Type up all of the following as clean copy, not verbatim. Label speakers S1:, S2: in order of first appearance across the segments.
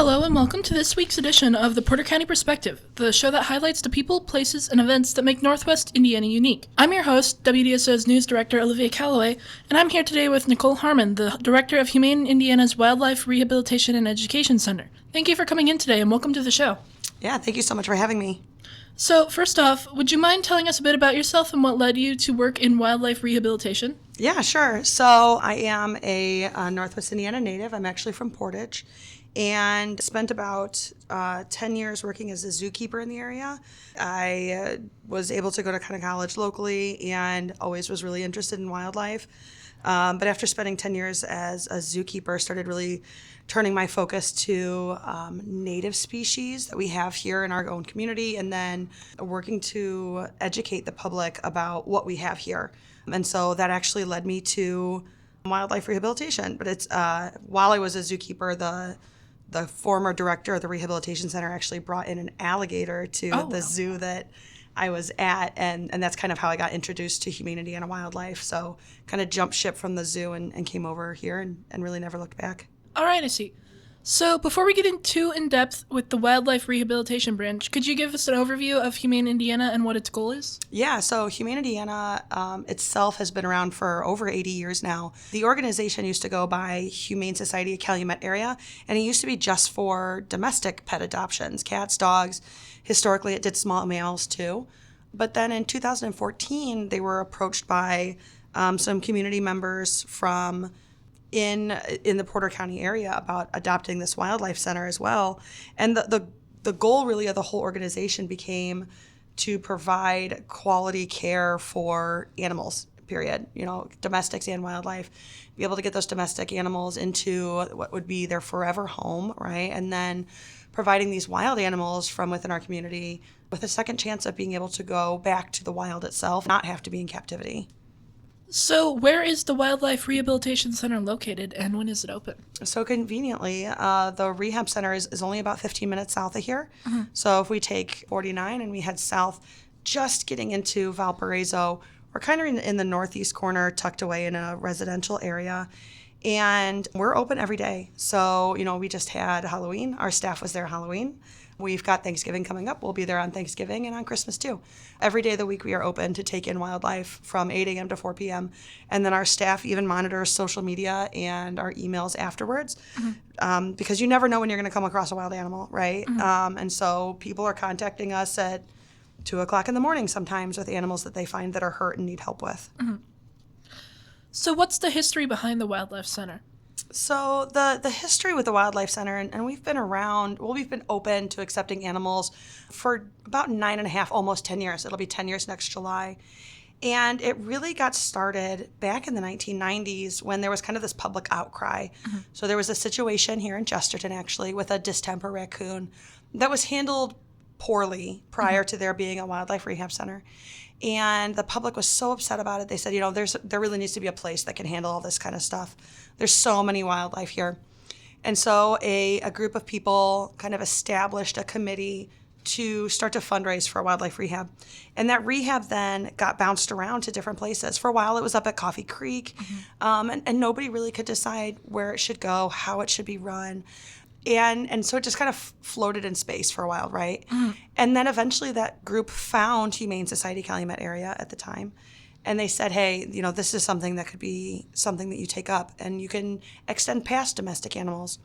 S1: Hello and welcome to this week's edition of the Porter County Perspective, the show that highlights the people, places, and events that make Northwest Indiana unique. I'm your host, WDSO's News Director Olivia Calloway, and I'm here today with Nicole Harmon, the Director of Humane Indiana's Wildlife Rehabilitation and Education Center. Thank you for coming in today and welcome to the show.
S2: Yeah, thank you so much for having me.
S1: So, first off, would you mind telling us a bit about yourself and what led you to work in wildlife rehabilitation?
S2: Yeah, sure. So I am a Northwest Indiana native. I'm actually from Portage and spent about 10 years working as a zookeeper in the area. I was able to go to kind of college locally and always was really interested in wildlife. But after spending 10 years as a zookeeper, started really turning my focus to native species that we have here in our own community, and then working to educate the public about what we have here. And so that actually led me to wildlife rehabilitation. But it's while I was a zookeeper, the former director of the Rehabilitation Center actually brought in an alligator to the zoo that I was at, and that's kind of how I got introduced to Humane Indiana Wildlife. So kind of jumped ship from the zoo and came over here and really never looked back.
S1: All right, I see. So before we get too in-depth with the Wildlife Rehabilitation Branch, could you give us an overview of Humane Indiana and what its goal is?
S2: Yeah, so Humane Indiana itself has been around for over 80 years now. The organization used to go by Humane Society of Calumet area, and it used to be just for domestic pet adoptions, cats, dogs. Historically, it did small mammals too. But then in 2014, they were approached by some community members from in the Porter County area about adopting this wildlife center as well. And the goal really of the whole organization became to provide quality care for animals, period. You know, domestics and wildlife, be able to get those domestic animals into what would be their forever home, right? And then providing these wild animals from within our community with a second chance of being able to go back to the wild itself, not have to be in captivity.
S1: So where is the Wildlife Rehabilitation Center located and when is it open?
S2: So conveniently, the Rehab Center is only about 15 minutes south of here. Mm-hmm. So if we take 49 and we head south, just getting into Valparaiso, we're kind of in the northeast corner, tucked away in a residential area. And we're open every day. So, you know, we just had Halloween. Our staff was there Halloween. We've got Thanksgiving coming up. We'll be there on Thanksgiving and on Christmas too. Every day of the week we are open to take in wildlife from 8 a.m. to 4 p.m. And then our staff even monitors social media and our emails afterwards, because you never know when you're going to come across a wild animal, right? Mm-hmm. And so people are contacting us at 2 o'clock in the morning sometimes with animals that they find that are hurt and need help with.
S1: Mm-hmm. So what's the history behind the Wildlife Center?
S2: So the history with the Wildlife Center, and we've been around, we've been open to accepting animals for about 9.5, almost 10 years. It'll be 10 years next July. And it really got started back in the 1990s when there was kind of this public outcry. Mm-hmm. So there was a situation here in Chesterton, actually, with a distemper raccoon that was handled poorly prior to there being a wildlife rehab center. And the public was so upset about it. They said, you know, there really needs to be a place that can handle all this kind of stuff. There's so many wildlife here. And so a group of people kind of established a committee to start to fundraise for wildlife rehab. And that rehab then got bounced around to different places. For a while, it was up at Coffee Creek, and nobody really could decide where it should go, how it should be run. And so it just kind of floated in space for a while, right? Mm. And then eventually that group found Humane Society Calumet area at the time. And they said, hey, you know, this is something that could be something that you take up and you can extend past domestic animals.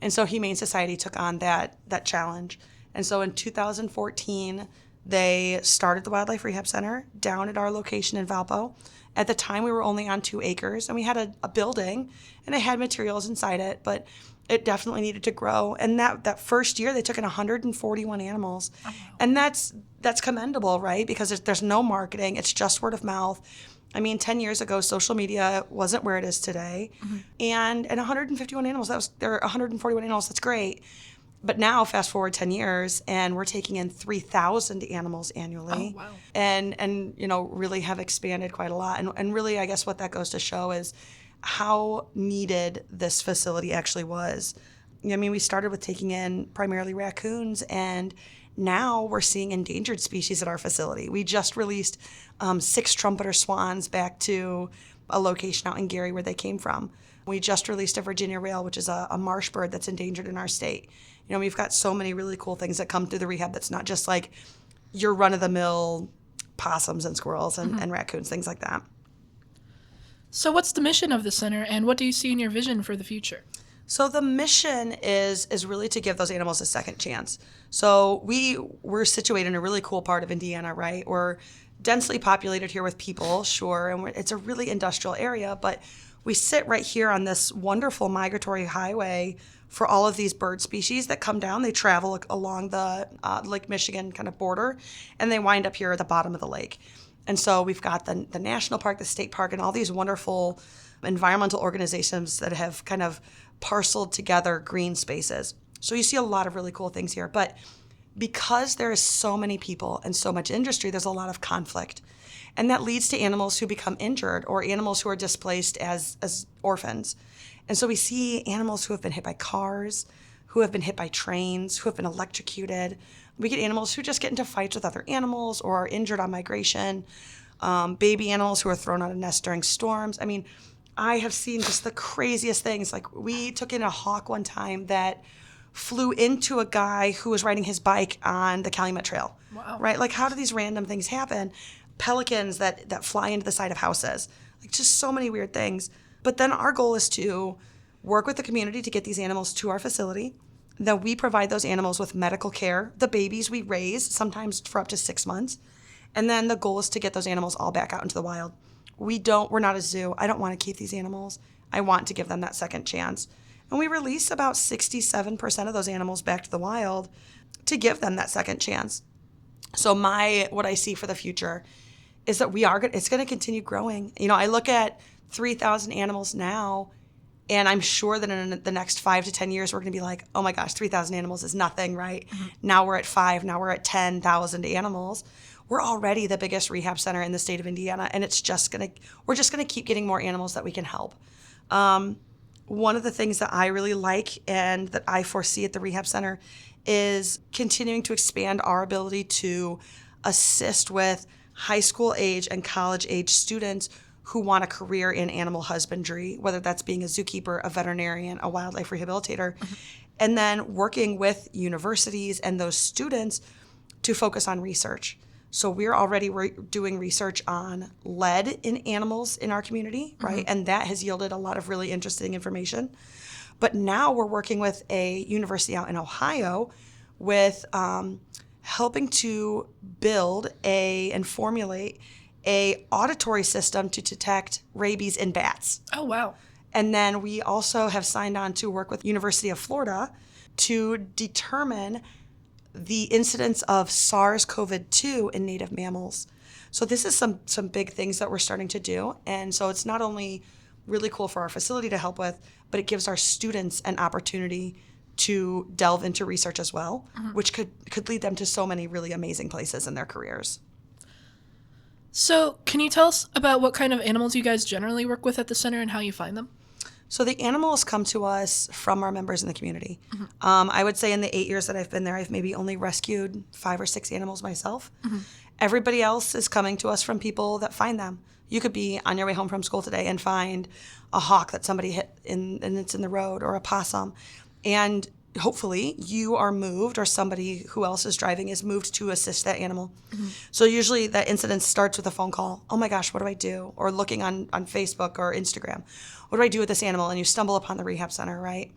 S2: And so Humane Society took on that challenge. And so in 2014, they started the Wildlife Rehab Center down at our location in Valpo. At the time, we were only on 2 acres, and we had a building, and it had materials inside it, but it definitely needed to grow. And that first year, they took in 141 animals. Oh, wow. And that's commendable, right? Because there's no marketing. It's just word of mouth. I mean, 10 years ago, social media wasn't where it is today. Mm-hmm. And 151 animals, there are 141 animals, that's great. But now, fast forward 10 years, and we're taking in 3,000 animals annually. Oh, wow. And you know, really have expanded quite a lot. And really, I guess what that goes to show is how needed this facility actually was. I mean, we started with taking in primarily raccoons, and now we're seeing endangered species at our facility. We just released 6 trumpeter swans back to a location out in Gary where they came from. We just released a Virginia rail, which is a marsh bird that's endangered in our state. We've got so many really cool things that come through the rehab that's not just like your run-of-the-mill possums and squirrels and raccoons, things like that.
S1: So what's the mission of the center, and what do you see in your vision for the future?
S2: So the mission is really to give those animals a second chance. So we're situated in a really cool part of Indiana, right? We're densely populated here with people, sure, and it's a really industrial area, but we sit right here on this wonderful migratory highway for all of these bird species that come down. They travel along the Lake Michigan kind of border, and they wind up here at the bottom of the lake. And so we've got the national park, the state park, and all these wonderful environmental organizations that have kind of parceled together green spaces. So you see a lot of really cool things here. But because there is so many people and so much industry, there's a lot of conflict. And that leads to animals who become injured or animals who are displaced as orphans. And so we see animals who have been hit by cars, who have been hit by trains, who have been electrocuted. We get animals who just get into fights with other animals or are injured on migration, baby animals who are thrown out of nests during storms. I mean, I have seen just the craziest things. Like we took in a hawk one time that flew into a guy who was riding his bike on the Calumet Trail.
S1: Wow.
S2: Right? Like how do these random things happen? Pelicans that fly into the side of houses. Like just so many weird things. But then our goal is to work with the community to get these animals to our facility. Then we provide those animals with medical care. The babies we raise, sometimes for up to 6 months. And then the goal is to get those animals all back out into the wild. We're not a zoo. I don't want to keep these animals. I want to give them that second chance. And we release about 67% of those animals back to the wild to give them that second chance. So what I see for the future is that it's going to continue growing. I look at 3,000 animals now, and I'm sure that in the next 5 to 10 years, we're going to be like, oh my gosh, 3,000 animals is nothing, right? Mm-hmm. Now we're at 5, now we're at 10,000 animals. We're already the biggest rehab center in the state of Indiana, and we're just gonna keep getting more animals that we can help. One of the things that I really like and that I foresee at the rehab center is continuing to expand our ability to assist with high school age and college age students who want a career in animal husbandry, whether that's being a zookeeper, a veterinarian, a wildlife rehabilitator, and then working with universities and those students to focus on research. So we're already doing research on lead in animals in our community, right? And that has yielded a lot of really interesting information. But now we're working with a university out in Ohio with helping to build and formulate a auditory system to detect rabies in bats.
S1: Oh, wow.
S2: And then we also have signed on to work with University of Florida to determine the incidence of SARS-CoV-2 in native mammals. So this is some big things that we're starting to do. And so it's not only really cool for our facility to help with, but it gives our students an opportunity to delve into research as well, which could lead them to so many really amazing places in their careers.
S1: So can you tell us about what kind of animals you guys generally work with at the center and how you find them?
S2: So the animals come to us from our members in the community. I would say in the 8 years that I've been there, I've maybe only rescued 5 or 6 animals myself. Everybody else is coming to us from people that find them. You could be on your way home from school today and find a hawk that somebody hit and it's in the road, or a possum. And hopefully you are moved, or somebody who else is driving is moved to assist that animal. So usually that incident starts with a phone call. Oh my gosh, what do I do? Or looking on Facebook or Instagram. What do I do with this animal? And you stumble upon the rehab center, right?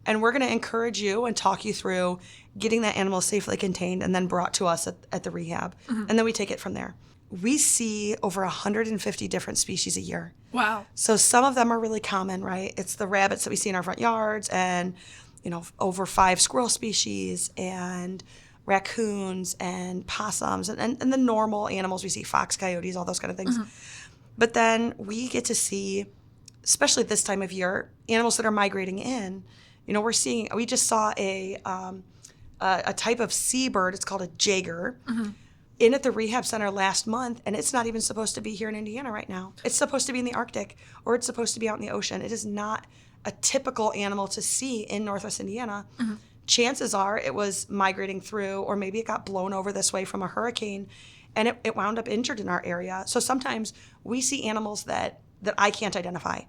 S2: And we're going to encourage you and talk you through getting that animal safely contained and then brought to us at the rehab. And then we take it from there. We see over 150 different species a year.
S1: Wow.
S2: So some of them are really common, right? It's the rabbits that we see in our front yards, and over 5 squirrel species, and raccoons and possums, and the normal animals we see, fox, coyotes, all those kind of things. But then we get to see, especially this time of year, animals that are migrating in. We just saw a type of seabird. It's called a jager. In at the rehab center last month, and it's not even supposed to be here in Indiana right now. It's supposed to be in the Arctic, or it's supposed to be out in the ocean. It is not a typical animal to see in Northwest Indiana. Chances are it was migrating through, or maybe it got blown over this way from a hurricane, and it wound up injured in our area. So sometimes we see animals that that I can't identify,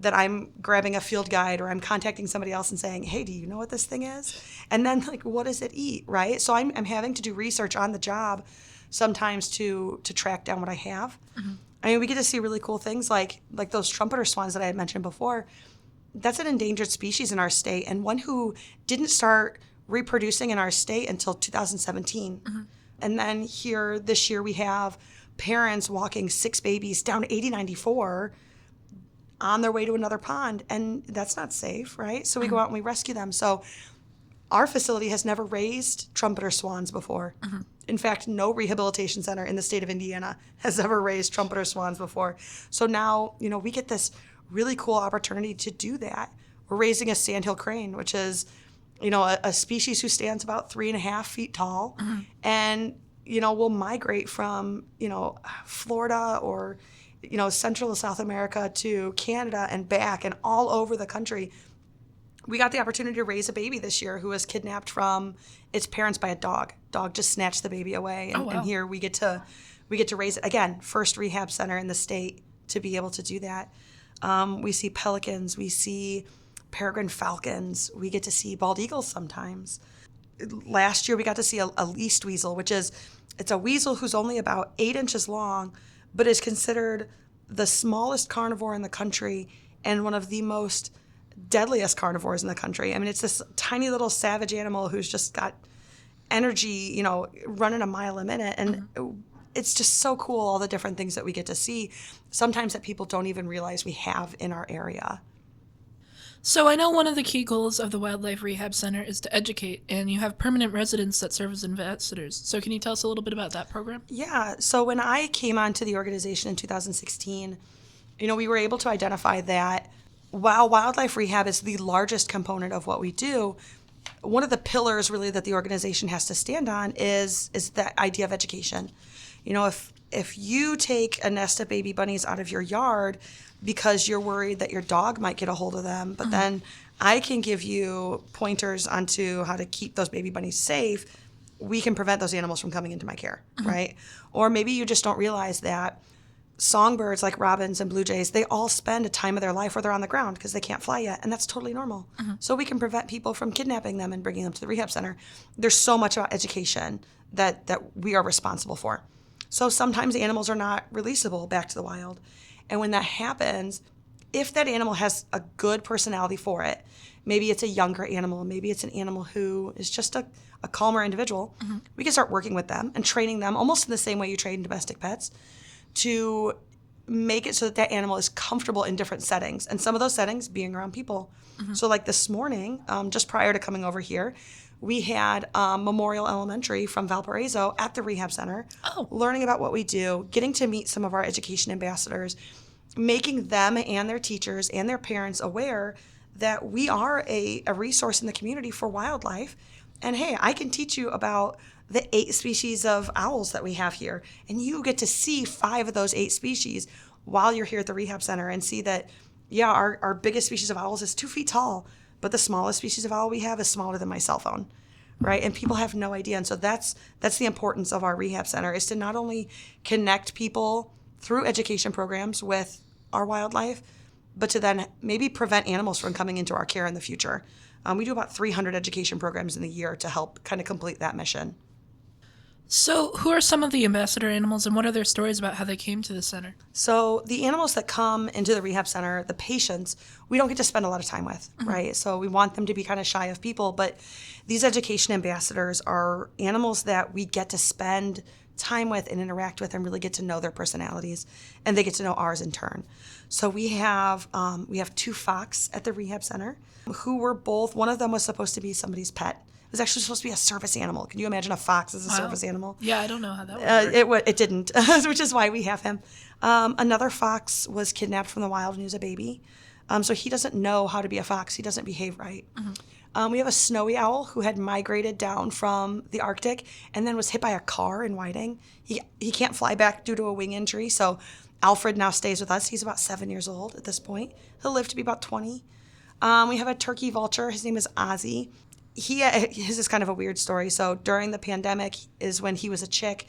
S2: that I'm grabbing a field guide or I'm contacting somebody else and saying, hey, do you know what this thing is? And then like, what does it eat, right? So I'm having to do research on the job sometimes to track down what I have. I mean, we get to see really cool things like those trumpeter swans that I had mentioned before. That's an endangered species in our state, and one who didn't start reproducing in our state until 2017. And then here this year we have parents walking 6 babies down 8094 on their way to another pond, and that's not safe, right? So we go out and we rescue them. So our facility has never raised trumpeter swans before. In fact, no rehabilitation center in the state of Indiana has ever raised trumpeter swans before. So now, we get this really cool opportunity to do that. We're raising a sandhill crane, which is, a species who stands about 3.5 feet tall, and, will migrate from, Florida or, Central and South America to Canada and back and all over the country. We got the opportunity to raise a baby this year who was kidnapped from its parents by a dog. Dog just snatched the baby away, and, and here we get to raise it again. First rehab center in the state to be able to do that. We see pelicans, we see peregrine falcons, we get to see bald eagles sometimes. Last year we got to see a least weasel, it's a weasel who's only about 8 inches long, but is considered the smallest carnivore in the country and one of the most deadliest carnivores in the country. I mean, it's this tiny little savage animal who's just got energy, running a mile a minute. And it's just so cool, all the different things that we get to see, sometimes that people don't even realize we have in our area.
S1: So I know one of the key goals of the Wildlife Rehab Center is to educate, and you have permanent residents that serve as ambassadors. So can you tell us a little bit about that program?
S2: Yeah. So when I came onto the organization in 2016, we were able to identify that while wildlife rehab is the largest component of what we do, one of the pillars really that the organization has to stand on is the idea of education. If you take a nest of baby bunnies out of your yard because you're worried that your dog might get a hold of them, but then I can give you pointers onto how to keep those baby bunnies safe, we can prevent those animals from coming into my care, right? Or maybe you just don't realize that songbirds like robins and blue jays, they all spend a time of their life where they're on the ground because they can't fly yet, and that's totally normal. So we can prevent people from kidnapping them and bringing them to the rehab center. There's so much about education that we are responsible for. So sometimes animals are not releasable back to the wild. And when that happens, if that animal has a good personality for it, maybe it's a younger animal, maybe it's an animal who is just a calmer individual, we can start working with them and training them almost in the same way you train domestic pets to make it so that animal is comfortable in different settings. And some of those settings being around people. So like this morning, just prior to coming over here, we had Memorial Elementary from Valparaiso at the rehab center, learning about what we do, getting to meet some of our education ambassadors, making them and their teachers and their parents aware that we are a resource in the community for wildlife. And hey, I can teach you about the 8 species of owls that we have here. And you get to see 5 of those 8 species while you're here at the rehab center and see that, yeah, our biggest species of owls is 2 feet tall, but the smallest species of owl we have is smaller than my cell phone, right? And people have no idea. And so that's the importance of our rehab center, is to not only connect people through education programs with our wildlife, but to then maybe prevent animals from coming into our care in the future. We do about 300 education programs in the year to help kind of complete that mission.
S1: So who are some of the ambassador animals, and what are their stories about how they came to the center?
S2: So the animals that come into the rehab center, the patients, we don't get to spend a lot of time with, right? So we want them to be kind of shy of people, but these education ambassadors are animals that we get to spend time with and interact with and really get to know their personalities, and they get to know ours in turn. So we have 2 fox at the rehab center who were both, one of them was supposed to be somebody's pet. It was actually supposed to be a service animal. Can you imagine a fox as a service animal?
S1: Yeah, I don't know how that would work.
S2: It didn't, which is why we have him. Another fox was kidnapped from the wild when he was a baby. So he doesn't know how to be a fox. He doesn't behave right. We have a snowy owl who had migrated down from the Arctic and then was hit by a car in Whiting. He can't fly back due to a wing injury, so Alfred now stays with us. He's about 7 years old at this point. He'll live to be about 20. We have a turkey vulture. His name is Ozzy. His is kind of a weird story. So during the pandemic is when he was a chick,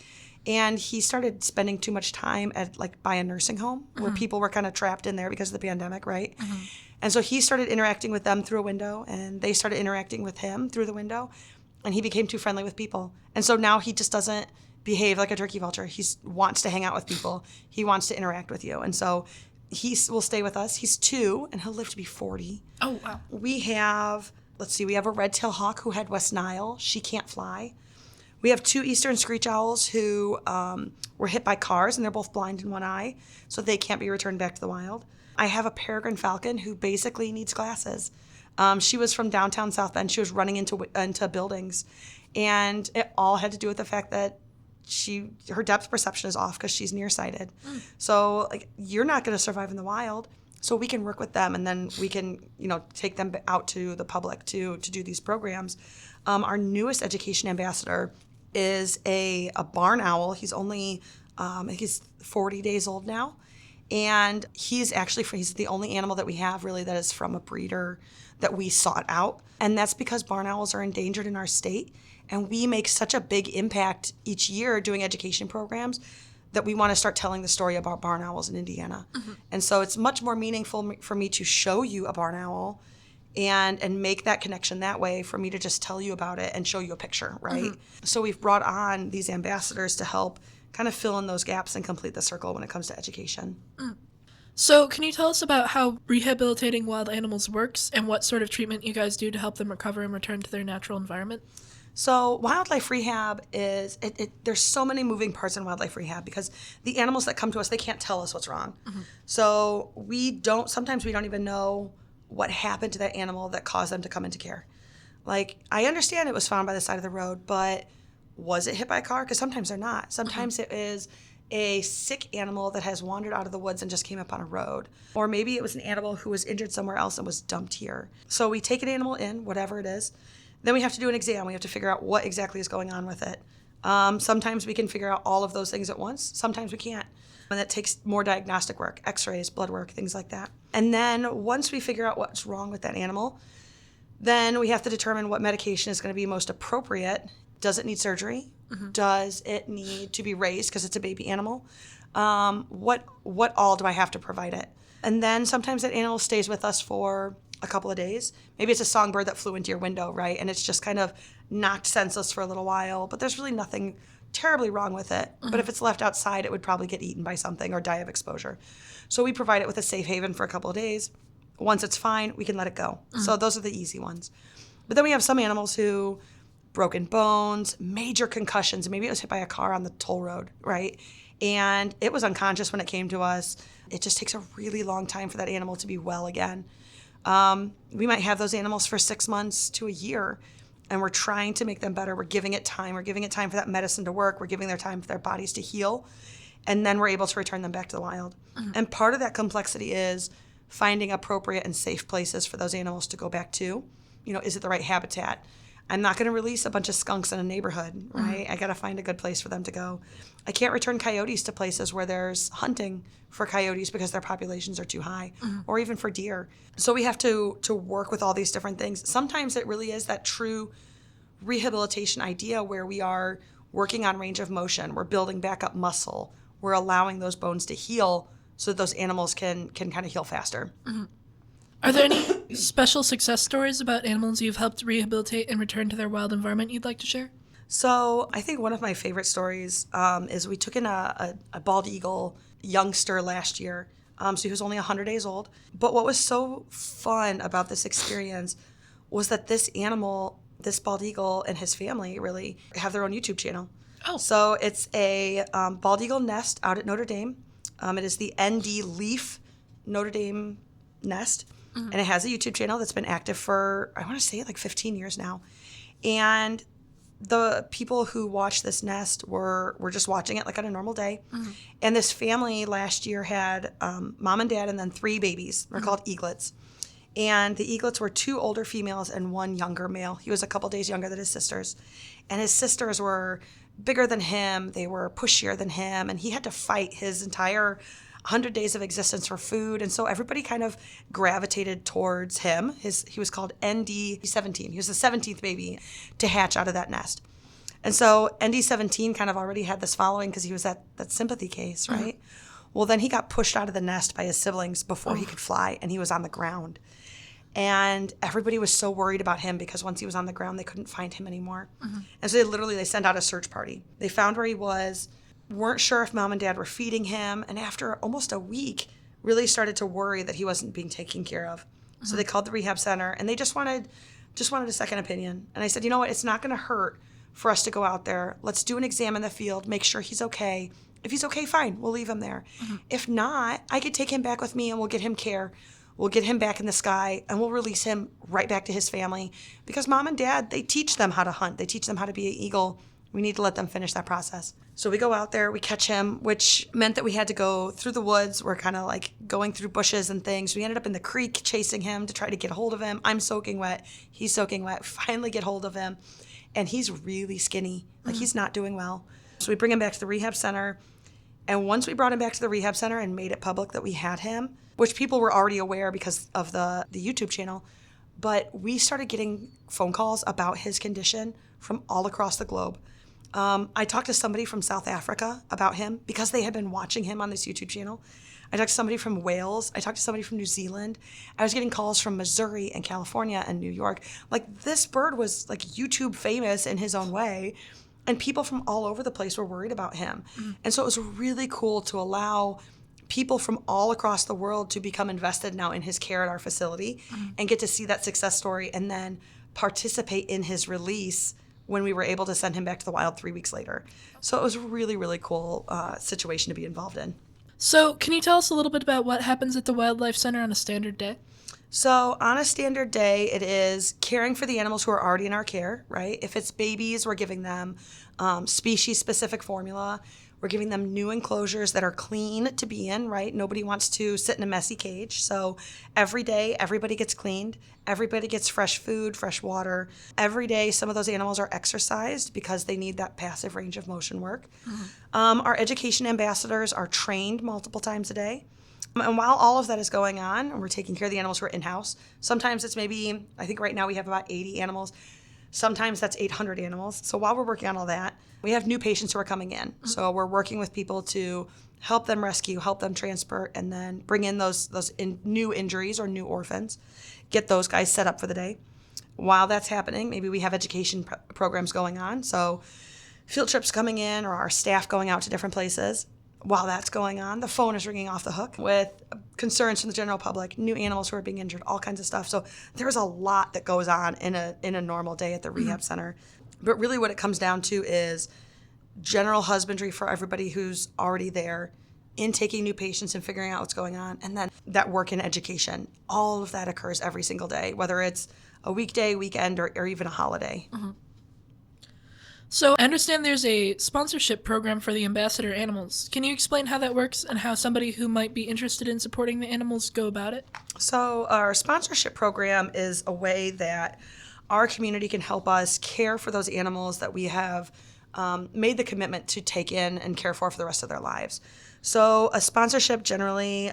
S2: And he started spending too much time at by a nursing home where people were kind of trapped in there because of the pandemic, right? And so he started interacting with them through a window, and they started interacting with him through the window, and he became too friendly with people. And so now he just doesn't behave like a turkey vulture. He wants to hang out with people. He wants to interact with you. And so he will stay with us. He's 2, and he'll live to be 40.
S1: Oh, wow.
S2: We have, we have a red-tailed hawk who had West Nile. She can't fly. We have 2 eastern screech owls who were hit by cars, and they're both blind in one eye, so they can't be returned back to the wild. I have a peregrine falcon who basically needs glasses. She was from downtown South Bend. She was running into buildings, and it all had to do with the fact that her depth perception is off because she's nearsighted. So you're not going to survive in the wild. So we can work with them, and then we can take them out to the public to do these programs. Our newest education ambassador is a barn owl. He's only he's 40 days old now. And he's the only animal that we have really that is from a breeder that we sought out. And that's because barn owls are endangered in our state. And we make such a big impact each year doing education programs that we want to start telling the story about barn owls in Indiana. And so it's much more meaningful for me to show you a barn owl and make that connection that way for me to just tell you about it and show you a picture, right? So we've brought on these ambassadors to help kind of fill in those gaps and complete the circle when it comes to education.
S1: So can you tell us about how rehabilitating wild animals works and what sort of treatment you guys do to help them recover and return to their natural environment?
S2: So wildlife rehab is, there's so many moving parts in wildlife rehab because the animals that come to us, they can't tell us what's wrong. So sometimes we don't even know what happened to that animal that caused them to come into care. I understand it was found by the side of the road, but was it hit by a car? Because sometimes they're not. Sometimes it is a sick animal that has wandered out of the woods and just came up on a road. Or maybe it was an animal who was injured somewhere else and was dumped here. So we take an animal in, whatever it is. Then we have to do an exam. We have to figure out what exactly is going on with it. Sometimes we can figure out all of those things at once. Sometimes we can't. And that takes more diagnostic work, x-rays, blood work, things like that. And then once we figure out what's wrong with that animal, then we have to determine what medication is going to be most appropriate. Does it need surgery? Does it need to be raised because it's a baby animal? What all do I have to provide it? And then sometimes that animal stays with us for a couple of days. Maybe it's a songbird that flew into your window, right? And it's just kind of knocked senseless for a little while, but there's really nothing terribly wrong with it. But if it's left outside, it would probably get eaten by something or die of exposure. So we provide it with a safe haven for a couple of days. Once it's fine, we can let it go. So those are the easy ones. But then we have some animals who broken bones, major concussions. Maybe it was hit by a car on the toll road, right? And it was unconscious when it came to us. It just takes a really long time for that animal to be well again. We might have those animals for 6 months to a year, and we're trying to make them better. We're giving it time. We're giving it time for that medicine to work. We're giving their time for their bodies to heal, and then we're able to return them back to the wild. And part of that complexity is finding appropriate and safe places for those animals to go back to. Is it the right habitat? I'm not going to release a bunch of skunks in a neighborhood, right? I got to find a good place for them to go. I can't return coyotes to places where there's hunting for coyotes because their populations are too high, or even for deer. So we have to work with all these different things. Sometimes it really is that true rehabilitation idea where we are working on range of motion. We're building back up muscle. We're allowing those bones to heal so that those animals can kind of heal faster.
S1: Are there any special success stories about animals you've helped rehabilitate and return to their wild environment you'd like to share?
S2: So I think one of my favorite stories is we took in a bald eagle youngster last year. So he was only 100 days old. But what was so fun about this experience was that this animal, this bald eagle and his family really have their own YouTube channel.
S1: Oh.
S2: So it's a bald eagle nest out at Notre Dame. It is the ND Leaf Notre Dame nest. And it has a YouTube channel that's been active for, I want to say, 15 years now. And the people who watch this nest were just watching it like on a normal day. And this family last year had mom and dad and then 3 babies. They're called eaglets. And the eaglets were 2 older females and 1 younger male. He was a couple days younger than his sisters. And his sisters were bigger than him. They were pushier than him. And he had to fight his entire 100 days of existence for food. And so everybody kind of gravitated towards him. He was called ND17. He was the 17th baby to hatch out of that nest. And so ND-17 kind of already had this following because he was that sympathy case, right? Well, then he got pushed out of the nest by his siblings before he could fly, and he was on the ground. And everybody was so worried about him because once he was on the ground, they couldn't find him anymore. And so they sent out a search party. They found where he was, weren't sure if mom and dad were feeding him, and after almost a week, really started to worry that he wasn't being taken care of. So they called the rehab center, and they just wanted a second opinion. And I said, you know what, it's not going to hurt for us to go out there. Let's do an exam in the field, make sure he's okay. If he's okay, fine, we'll leave him there. If not, I could take him back with me and we'll get him care. We'll get him back in the sky and we'll release him right back to his family because mom and dad, they teach them how to hunt. They teach them how to be an eagle. We need to let them finish that process. So we go out there, we catch him, which meant that we had to go through the woods. We're kind of like going through bushes and things. We ended up in the creek chasing him to try to get a hold of him. I'm soaking wet. He's soaking wet. Finally get hold of him. And he's really skinny. Like he's not doing well. So we bring him back to the rehab center. And once we brought him back to the rehab center and made it public that we had him, which people were already aware because of the YouTube channel, but we started getting phone calls about his condition from all across the globe. I talked to somebody from South Africa about him because they had been watching him on this YouTube channel. I talked to somebody from Wales. I talked to somebody from New Zealand. I was getting calls from Missouri and California and New York. Like this bird was like YouTube famous in his own way. And people from all over the place were worried about him. And so it was really cool to allow people from all across the world to become invested now in his care at our facility and get to see that success story and then participate in his release when we were able to send him back to the wild 3 weeks later. So it was a really, really cool situation to be involved in.
S1: So can you tell us a little bit about what happens at the Wildlife Center on a standard day?
S2: So on a standard day, it is caring for the animals who are already in our care, right? If it's babies, we're giving them species-specific formula. We're giving them new enclosures that are clean to be in, right? Nobody wants to sit in a messy cage. So every day, everybody gets cleaned. Everybody gets fresh food, fresh water. Every day, some of those animals are exercised because they need that passive range of motion work. Our education ambassadors are trained multiple times a day. And while all of that is going on, and we're taking care of the animals who are in-house, sometimes it's maybe, I think right now we have about 80 animals. Sometimes that's 800 animals. So while we're working on all that, we have new patients who are coming in. So we're working with people to help them rescue, help them transport, and then bring in those new injuries or new orphans, get those guys set up for the day. While that's happening, maybe we have education programs going on. So field trips coming in or our staff going out to different places. While that's going on, the phone is ringing off the hook with concerns from the general public, new animals who are being injured, all kinds of stuff. So there's a lot that goes on in a normal day at the rehab center. But really what it comes down to is general husbandry for everybody who's already there, intaking new patients and figuring out what's going on, and then that work in education. All of that occurs every single day, whether it's a weekday, weekend, or even a holiday.
S1: So I understand there's a sponsorship program for the ambassador animals. Can you explain how that works and how somebody who might be interested in supporting the animals go about it?
S2: So our sponsorship program is a way that our community can help us care for those animals that we have made the commitment to take in and care for the rest of their lives. So a sponsorship generally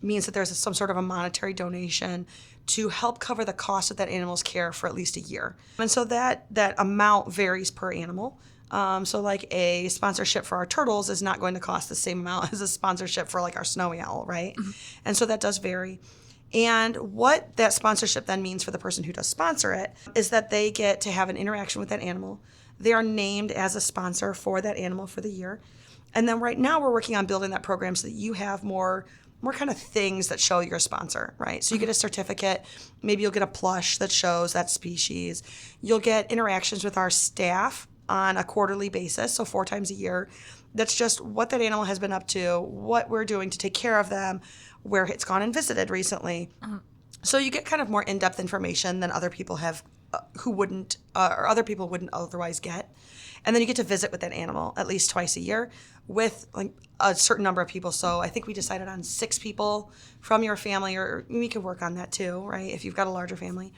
S2: means that there's some sort of a monetary donation to help cover the cost of that animal's care for at least a year. And so that amount varies per animal. So like a sponsorship for our turtles is not going to cost the same amount as a sponsorship for like our snowy owl, right? And so that does vary. And what that sponsorship then means for the person who does sponsor it is that they get to have an interaction with that animal. They are named as a sponsor for that animal for the year. And then right now we're working on building that program so that you have more kind of things that show you're a sponsor, right? So you get a certificate, maybe you'll get a plush that shows that species. You'll get interactions with our staff on a quarterly basis, so 4 times a year. That's just what that animal has been up to, what we're doing to take care of them, where it's gone and visited recently. So you get kind of more in-depth information than other people have who wouldn't, or other people wouldn't otherwise get. And then you get to visit with that animal at least twice a year with like a certain number of people. So I think we decided on 6 people from your family, or we could work on that too, right? If you've got a larger family.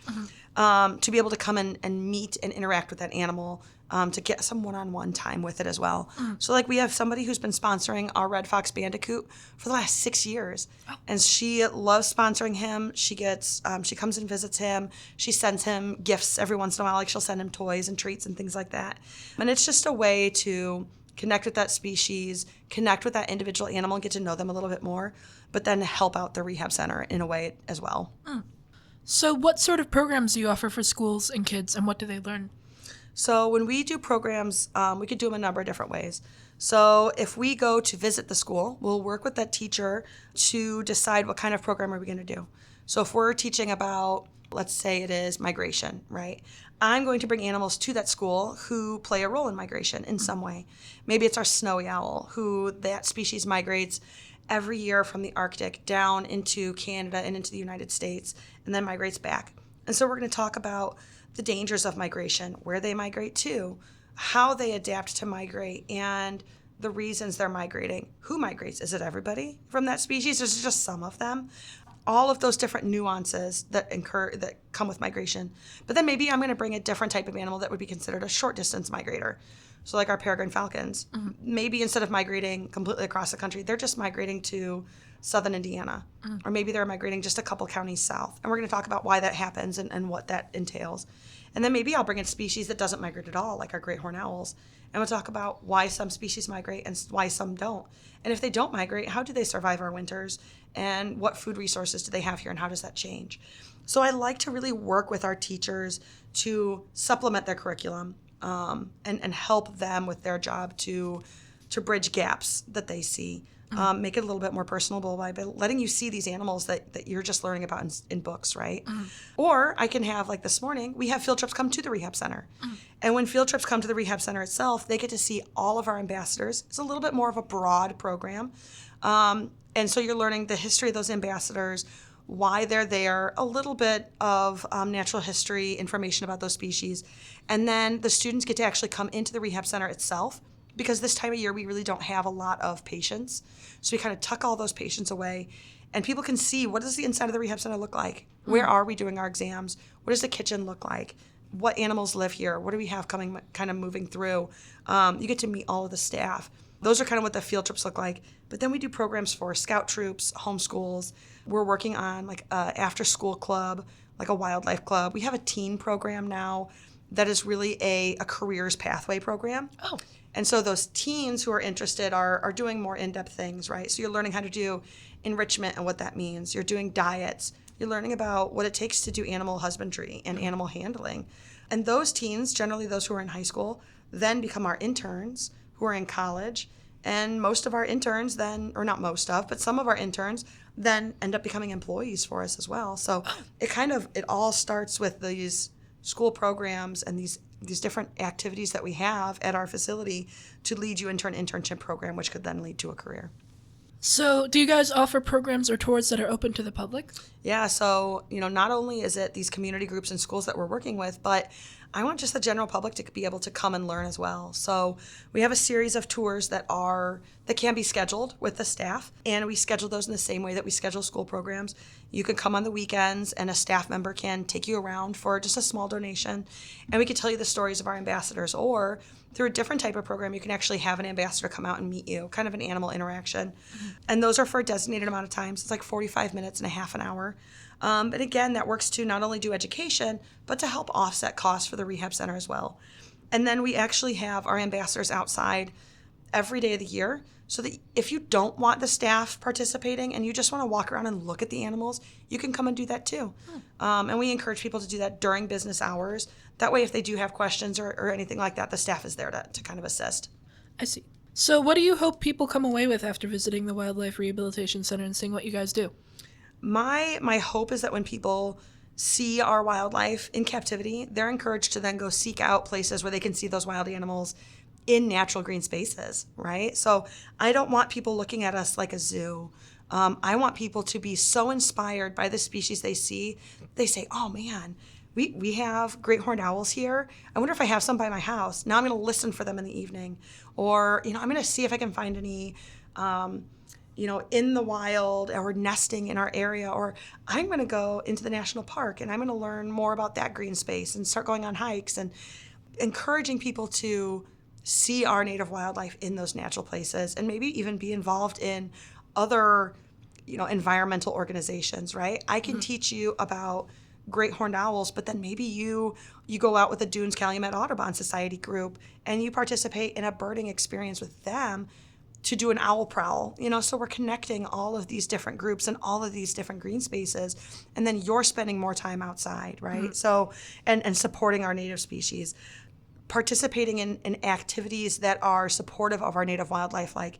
S2: to be able to come in and meet and interact with that animal, to get some one-on-one time with it as well. So like we have somebody who's been sponsoring our Red Fox Bandicoot for the last 6 years. And she loves sponsoring him. She comes and visits him. She sends him gifts every once in a while. Like she'll send him toys and treats and things like that. And it's just a way to connect with that species, connect with that individual animal and get to know them a little bit more, but then help out the rehab center in a way as well.
S1: So what sort of programs do you offer for schools and kids, and what do they learn?
S2: So when we do programs, we could do them a number of different ways. So if we go to visit the school, we'll work with that teacher to decide what kind of program are we going to do. So if we're teaching about, let's say it is migration, right? I'm going to bring animals to that school who play a role in migration in some way. Maybe it's our snowy owl, who that species migrates every year from the Arctic down into Canada and into the United States, and then migrates back. And so we're going to talk about the dangers of migration, where they migrate to, how they adapt to migrate, and the reasons they're migrating. Who migrates? Is it everybody from that species, or is it just some of them? All of those different nuances that come with migration. But then maybe I'm going to bring a different type of animal that would be considered a short distance migrator. So like our peregrine falcons, maybe instead of migrating completely across the country, they're just migrating to southern Indiana, or maybe they're migrating just a couple counties south. And we're going to talk about why that happens and what that entails. And then maybe I'll bring in species that doesn't migrate at all, like our great horned owls. And we'll talk about why some species migrate and why some don't. And if they don't migrate, how do they survive our winters? And what food resources do they have here, and how does that change? So I like to really work with our teachers to supplement their curriculum, and help them with their job to bridge gaps that they see. Make it a little bit more personable by letting you see these animals that you're just learning about in books, right? Or I can have, like this morning, we have field trips come to the rehab center. And when field trips come to the rehab center itself, they get to see all of our ambassadors. It's a little bit more of a broad program. And so you're learning the history of those ambassadors, why they're there, a little bit of natural history information about those species. And then the students get to actually come into the rehab center itself, because this time of year we really don't have a lot of patients. So we kind of tuck all those patients away, and people can see, what does the inside of the rehab center look like? Where are we doing our exams? What does the kitchen look like? What animals live here? What do we have coming, kind of moving through? You get to meet all of the staff. Those are kind of what the field trips look like. But then we do programs for scout troops, homeschools. We're working on like a after school club, like a wildlife club. We have a teen program now that is really a careers pathway program.
S1: Oh.
S2: And so those teens who are interested are doing more in-depth things, right? So you're learning how to do enrichment and what that means. You're doing diets. You're learning about what it takes to do animal husbandry and animal handling. And those teens, generally those who are in high school, then become our interns who are in college. And most of our interns then, or not most of, but some of our interns then end up becoming employees for us as well. So it all starts with these school programs and these different activities that we have at our facility to lead you into an internship program, which could then lead to a career.
S1: So do you guys offer programs or tours that are open to the public?
S2: Yeah, so, not only is it these community groups and schools that we're working with, but I want just the general public to be able to come and learn as well. So we have a series of tours that can be scheduled with the staff, and we schedule those in the same way that we schedule school programs. You can come on the weekends, and a staff member can take you around for just a small donation, and we can tell you the stories of our ambassadors. Or through a different type of program, you can actually have an ambassador come out and meet you, kind of an animal interaction. And those are for a designated amount of time. So it's like 45 minutes and a half an hour. And again, that works to not only do education, but to help offset costs for the rehab center as well. And then we actually have our ambassadors outside every day of the year, so that if you don't want the staff participating and you just want to walk around and look at the animals, you can come and do that too. And we encourage people to do that during business hours. That way, if they do have questions or anything like that, the staff is there to kind of assist.
S1: I see. So what do you hope people come away with after visiting the Wildlife Rehabilitation Center and seeing what you guys do?
S2: My hope is that when people see our wildlife in captivity, they're encouraged to then go seek out places where they can see those wild animals in natural green spaces, right? So I don't want people looking at us like a zoo. I want people to be so inspired by the species they see. They say, oh man, we have great horned owls here. I wonder if I have some by my house. Now I'm going to listen for them in the evening. Or, I'm going to see if I can find any in the wild or nesting in our area, or I'm going to go into the national park and I'm going to learn more about that green space and start going on hikes, and encouraging people to see our native wildlife in those natural places and maybe even be involved in other, environmental organizations, right? I can teach you about great horned owls, but then maybe you go out with the Dunes Calumet Audubon Society group and you participate in a birding experience with them to do an owl prowl, so we're connecting all of these different groups and all of these different green spaces, and then you're spending more time outside, right? So, and supporting our native species, participating in activities that are supportive of our native wildlife, like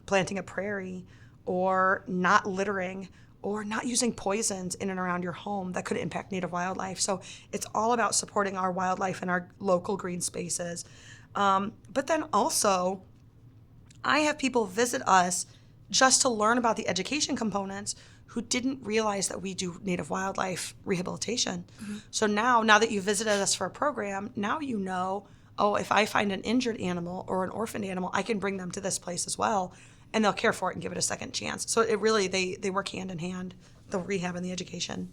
S2: planting a prairie or not littering or not using poisons in and around your home that could impact native wildlife. So it's all about supporting our wildlife and our local green spaces. But then also, I have people visit us just to learn about the education components who didn't realize that we do native wildlife rehabilitation. So now that you visited us for a program, now if I find an injured animal or an orphaned animal, I can bring them to this place as well, and they'll care for it and give it a second chance. So it really, they work hand in hand, the rehab and the education.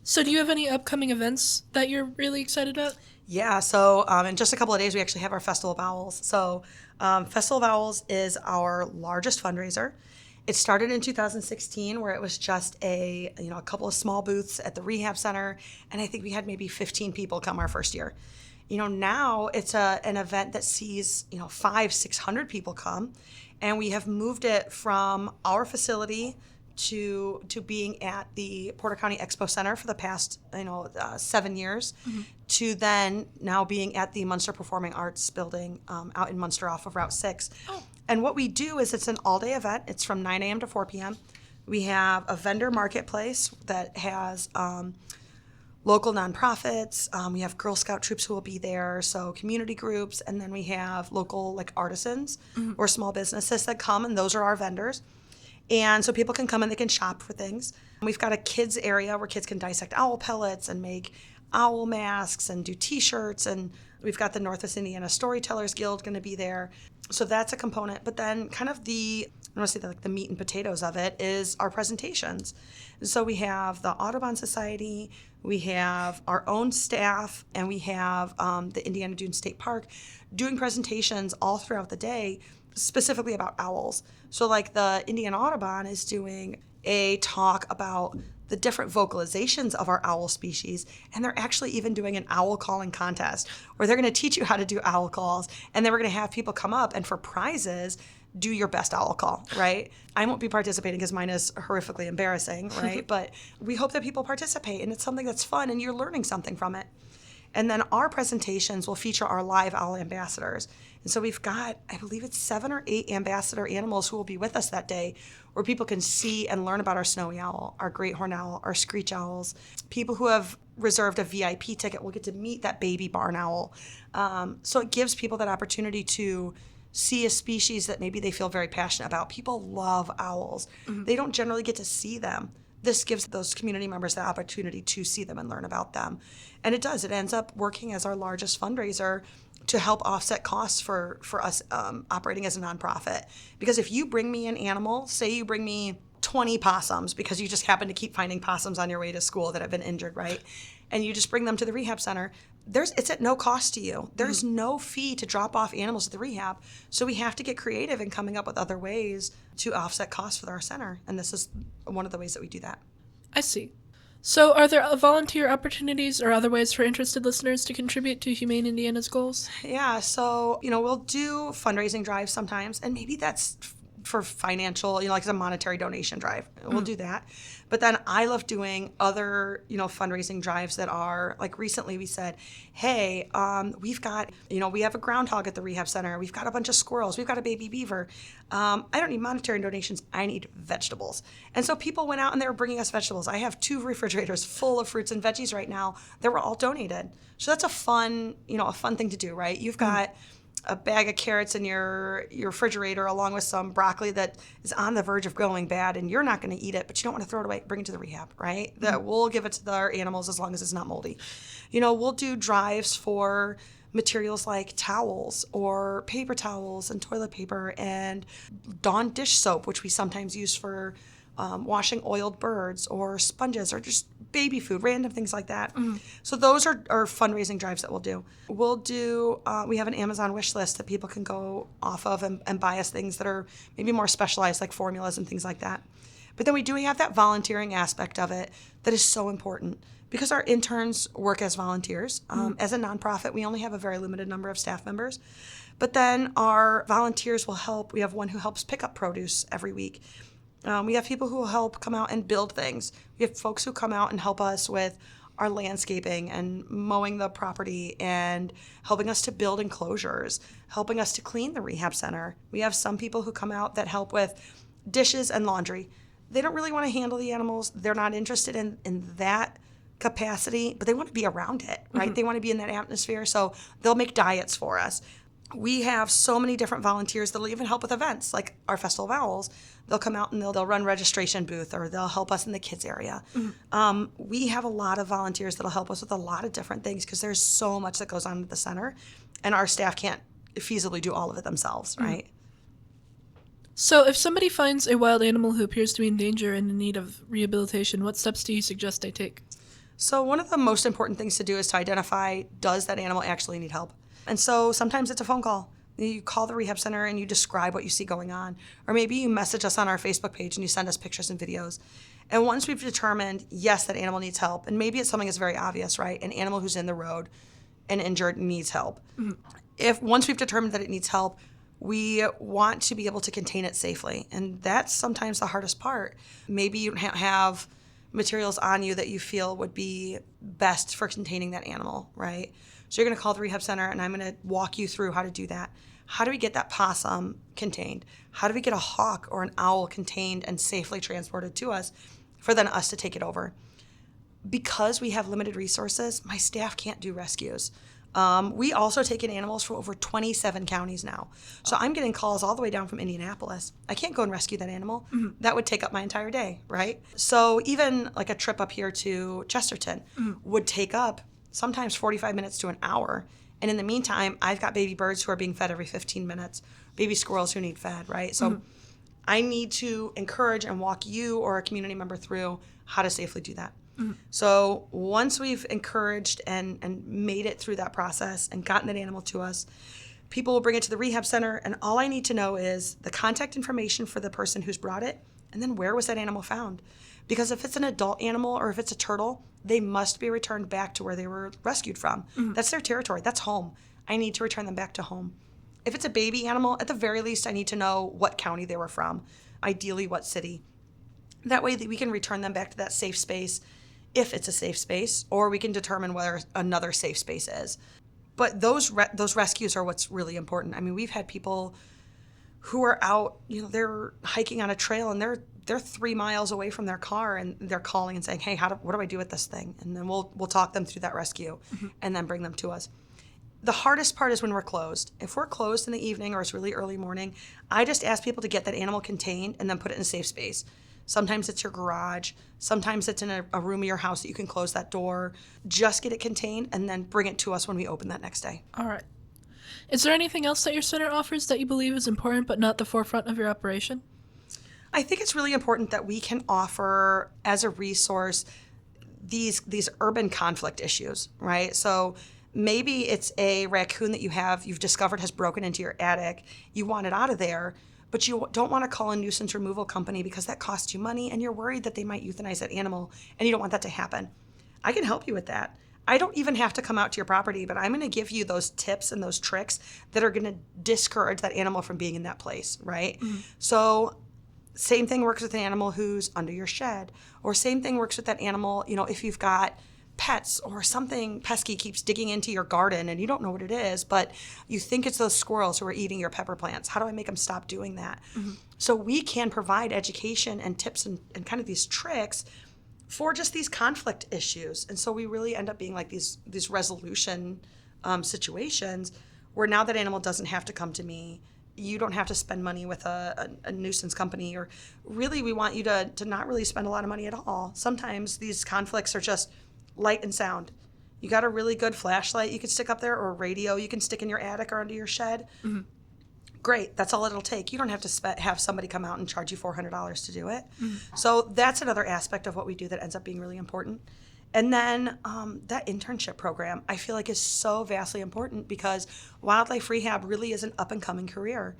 S1: So do you have any upcoming events that you're really excited about?
S2: Yeah, so in just a couple of days, we actually have our Festival of Owls. So Festival of Owls is our largest fundraiser. It started in 2016, where it was just a couple of small booths at the Rehab Center, and I think we had maybe 15 people come our first year. Now it's an event that sees 500-600 people come, and we have moved it from our facility to being at the Porter County Expo Center for the past 7 years, to then now being at the Munster Performing Arts building out in Munster off of Route 6.
S1: Oh.
S2: And what we do is it's an all-day event. It's from 9 a.m. to 4 p.m. We have a vendor marketplace that has local nonprofits. We have Girl Scout troops who will be there, so community groups, and then we have local artisans or small businesses that come, and those are our vendors. And so people can come and they can shop for things. We've got a kids area where kids can dissect owl pellets and make owl masks and do T-shirts. And we've got the Northwest Indiana Storytellers Guild going to be there. So that's a component. But then kind of the meat and potatoes of it is our presentations. So we have the Audubon Society, we have our own staff, and we have the Indiana Dunes State Park doing presentations all throughout the day, specifically about owls. So the Indiana Audubon is doing a talk about the different vocalizations of our owl species, and they're actually even doing an owl calling contest where they're going to teach you how to do owl calls, and then we're going to have people come up and for prizes do your best owl call, right? I won't be participating because mine is horrifically embarrassing, right? But we hope that people participate, and it's something that's fun and you're learning something from it. And then our presentations will feature our live owl ambassadors. And so we've got, I believe it's 7 or 8 ambassador animals who will be with us that day, where people can see and learn about our snowy owl, our great horned owl, our screech owls. People who have reserved a VIP ticket will get to meet that baby barn owl. So it gives people that opportunity to see a species that maybe they feel very passionate about. People love owls. They don't generally get to see them. This gives those community members the opportunity to see them and learn about them. And it does. It ends up working as our largest fundraiser to help offset costs for us operating as a nonprofit. Because if you bring me an animal, say you bring me 20 possums because you just happen to keep finding possums on your way to school that have been injured, right? And you just bring them to the rehab center, it's at no cost to you. There's no fee to drop off animals at the rehab. So we have to get creative in coming up with other ways to offset costs for our center. And this is one of the ways that we do that.
S1: I see. So are there volunteer opportunities or other ways for interested listeners to contribute to Humane Indiana's goals?
S2: Yeah, so, we'll do fundraising drives sometimes, and maybe that's for financial, like a monetary donation drive. We'll do that. But then I love doing other, fundraising drives that are, recently we said, hey, we've got, we have a groundhog at the rehab center. We've got a bunch of squirrels. We've got a baby beaver. I don't need monetary donations. I need vegetables. And so people went out and they were bringing us vegetables. I have 2 refrigerators full of fruits and veggies right now that were all donated. So that's a fun thing to do, right? You've got a bag of carrots in your refrigerator along with some broccoli that is on the verge of going bad, and you're not going to eat it, but you don't want to throw it away, bring it to the rehab, right? That we'll give it to our animals as long as it's not moldy. We'll do drives for materials like towels or paper towels and toilet paper and Dawn dish soap, which we sometimes use for washing oiled birds, or sponges, or just baby food, random things like that. So those are fundraising drives that we'll do. We have an Amazon wish list that people can go off of and buy us things that are maybe more specialized, like formulas and things like that. But then we do have that volunteering aspect of it that is so important, because our interns work as volunteers. As a nonprofit, we only have a very limited number of staff members. But then our volunteers will help. We have one who helps pick up produce every week. We have people who will help come out and build things. We have folks who come out and help us with our landscaping and mowing the property and helping us to build enclosures, helping us to clean the rehab center. We have some people who come out that help with dishes and laundry. They don't really want to handle the animals. They're not interested in that capacity, but they want to be around it, right? They want to be in that atmosphere, so they'll make diets for us. We have so many different volunteers that'll even help with events, like our Festival of Owls. They'll come out and they'll run registration booth, or they'll help us in the kids area. We have a lot of volunteers that'll help us with a lot of different things, because there's so much that goes on at the center, and our staff can't feasibly do all of it themselves, right?
S1: So if somebody finds a wild animal who appears to be in danger and in need of rehabilitation, what steps do you suggest they take?
S2: So one of the most important things to do is to identify, does that animal actually need help? And so sometimes it's a phone call. You call the rehab center and you describe what you see going on. Or maybe you message us on our Facebook page and you send us pictures and videos. And once we've determined, yes, that animal needs help, and maybe it's something that's very obvious, right? An animal who's in the road and injured needs help. Once we've determined that it needs help, we want to be able to contain it safely. And that's sometimes the hardest part. Maybe you have materials on you that you feel would be best for containing that animal, right? So you're going to call the rehab center, and I'm going to walk you through how to do that. How do we get that possum contained? How do we get a hawk or an owl contained and safely transported to us for then us to take it over? Because we have limited resources, my staff can't do rescues. We also take in animals from over 27 counties now. So I'm getting calls all the way down from Indianapolis. I can't go and rescue that animal. That would take up my entire day, right? So even like a trip up here to Chesterton would take up sometimes 45 minutes to an hour. And in the meantime, I've got baby birds who are being fed every 15 minutes, baby squirrels who need fed, right? So I need to encourage and walk you or a community member through how to safely do that. So once we've encouraged and made it through that process and gotten that animal to us, people will bring it to the rehab center, and all I need to know is the contact information for the person who's brought it, and then where was that animal found? Because if it's an adult animal or if it's a turtle, they must be returned back to where they were rescued from. That's their territory. That's home. I need to return them back to home. If it's a baby animal, at the very least, I need to know what county they were from, ideally what city. That way that we can return them back to that safe space, if it's a safe space, or we can determine whether another safe space is. But those rescues are what's really important. I mean, we've had people who are out, they're hiking on a trail and they're 3 miles away from their car, and they're calling and saying, hey, what do I do with this thing? And then we'll talk them through that rescue and then bring them to us. The hardest part is when we're closed. If we're closed in the evening or it's really early morning, I just ask people to get that animal contained and then put it in a safe space. Sometimes it's your garage. Sometimes it's in a room of your house that you can close that door. Just get it contained and then bring it to us when we open that next day.
S1: All right. Is there anything else that your center offers that you believe is important but not the forefront of your operation?
S2: I think it's really important that we can offer as a resource these urban conflict issues, right? So maybe it's a raccoon that you've discovered has broken into your attic. You want it out of there, but you don't want to call a nuisance removal company because that costs you money and you're worried that they might euthanize that animal and you don't want that to happen. I can help you with that. I don't even have to come out to your property, but I'm going to give you those tips and those tricks that are going to discourage that animal from being in that place, right? So same thing works with an animal who's under your shed, or same thing works with that animal, if you've got pets or something pesky keeps digging into your garden and you don't know what it is, but you think it's those squirrels who are eating your pepper plants. How do I make them stop doing that? So we can provide education and tips and kind of these tricks for just these conflict issues. And so we really end up being like these resolution situations where now that animal doesn't have to come to me. You don't have to spend money with a nuisance company, or really we want you to not really spend a lot of money at all. Sometimes these conflicts are just light and sound. You got a really good flashlight you can stick up there, or a radio you can stick in your attic or under your shed. Mm-hmm. Great, that's all it'll take. You don't have to have somebody come out and charge you $400 to do it. Mm-hmm. So that's another aspect of what we do that ends up being really important. And then that internship program, I feel like, is so vastly important because wildlife rehab really is an up-and-coming career.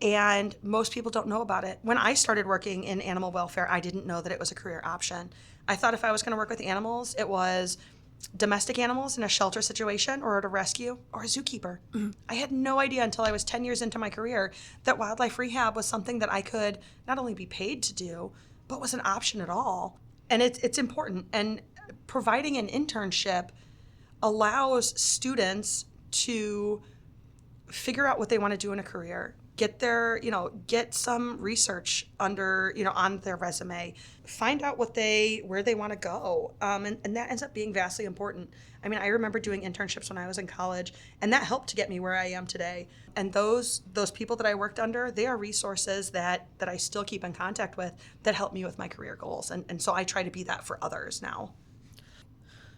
S2: And most people don't know about it. When I started working in animal welfare, I didn't know that it was a career option. I thought if I was going to work with animals, it was domestic animals in a shelter situation or at a rescue or a zookeeper. Mm-hmm. I had no idea until I was 10 years into my career that wildlife rehab was something that I could not only be paid to do, but was an option at all. And it's important. And providing an internship allows students to figure out what they want to do in a career, get some research under, on their resume, find out where they want to go. And that ends up being vastly important. I mean, I remember doing internships when I was in college, and that helped to get me where I am today. And those people that I worked under, they are resources that I still keep in contact with that help me with my career goals. And so I try to be that for others now.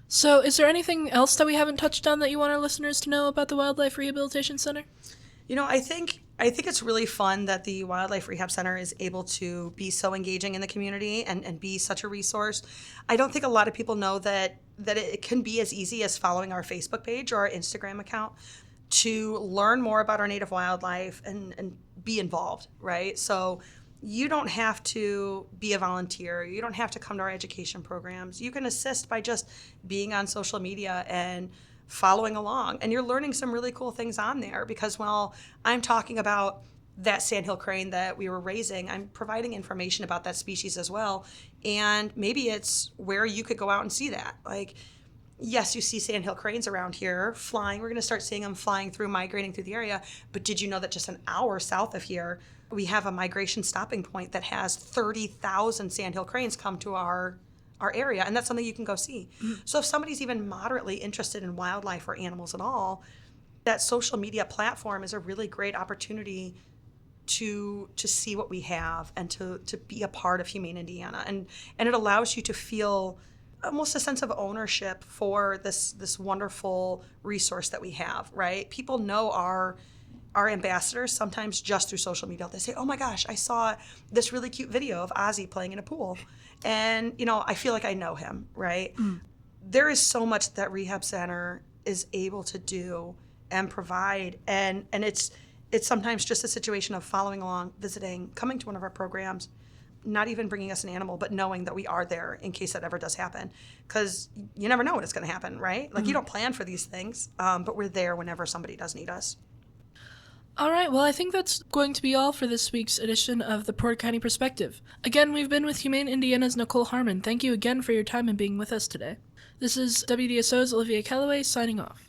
S1: So is there anything else that we haven't touched on that you want our listeners to know about the Wildlife Rehabilitation Center?
S2: I think it's really fun that the Wildlife Rehab Center is able to be so engaging in the community and be such a resource. I don't think a lot of people know that it can be as easy as following our Facebook page or our Instagram account to learn more about our native wildlife and be involved, right? So you don't have to be a volunteer. You don't have to come to our education programs. You can assist by just being on social media and following along. And you're learning some really cool things on there because while I'm talking about that sandhill crane that we were raising, I'm providing information about that species as well. And maybe it's where you could go out and see that. Like, yes, you see sandhill cranes around here flying. We're going to start seeing them flying through, migrating through the area. But did you know that just an hour south of here, we have a migration stopping point that has 30,000 sandhill cranes come to our area, and that's something you can go see. Mm-hmm. So if somebody's even moderately interested in wildlife or animals at all, that social media platform is a really great opportunity to see what we have and to be a part of Humane Indiana. And it allows you to feel almost a sense of ownership for this wonderful resource that we have, right? People know our ambassadors sometimes just through social media. They say, oh my gosh, I saw this really cute video of Ozzy playing in a pool. And, I feel like I know him, right? Mm. There is so much that Rehab Center is able to do and provide. And it's sometimes just a situation of following along, visiting, coming to one of our programs, not even bringing us an animal, but knowing that we are there in case that ever does happen. Because you never know when it's going to happen, right? Like, you don't plan for these things, but we're there whenever somebody does need us.
S1: All right, well, I think that's going to be all for this week's edition of the Porter County Perspective. Again, we've been with Humane Indiana's Nicole Harmon. Thank you again for your time and being with us today. This is WDSO's Olivia Calloway signing off.